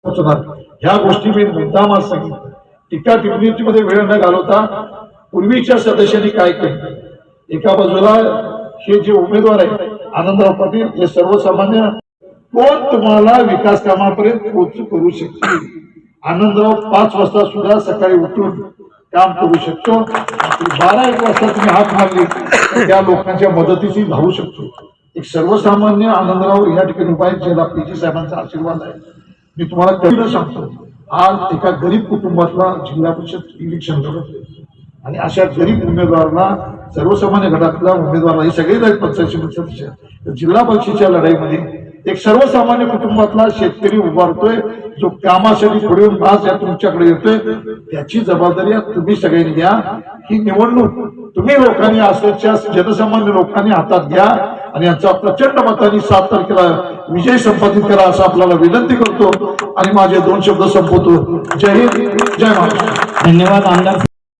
ह्या गोष्टी मी मुद्दाम आज सांगितलं. टीका टिप्पणीची मध्ये वेळ न घालवता पूर्वीच्या सदस्यांनी काय केलं. एका बाजूला हे जे उमेदवार आहे आनंदराव पाटील हे सर्वसामान्य कोण तुम्हाला विकास कामापर्यंत पोहोचू करू शकते. आनंदराव 5 वाजता सुद्धा सकाळी उठून काम करू शकतो. 12-1 वाजता तुम्ही हात मारली त्या लोकांच्या मदतीची धावू शकतो. एक सर्वसामान्य आनंदराव या ठिकाणी उभा आहे ज्याला पीजी साहेबांचा आशीर्वाद आहे. मी तुम्हाला कधीच सांगतो आज एका गरीब कुटुंबातला जिल्हा परिषद इलेक्शन लढत आणि अशा गरीब उमेदवारांना सर्वसामान्य घटकातल्या उमेदवारांना हे सगळेच आहेत पंचायत समिती सदस्य जिल्हा परिषदेच्या लढाईमध्ये एक सर्वसामान्य कुटुंबातला शेतकरी उभारतोय जो कामासाठी पुढे येऊन आज या तुमच्याकडे येतोय. त्याची जबाबदारी तुम्ही सगळ्यांनी घ्या. ही निवडणूक तुम्ही लोकांनी असल्याच्या जनसामान्य लोकांनी हातात घ्या आणि यांचा प्रचंड मतांनी 7 तारखेला विजय संपादित करा असं आपल्याला विनंती करतो आणि माझे 2 शब्द संपवतो. जय हिंद, जय महाराष्ट्र. धन्यवाद आमदार.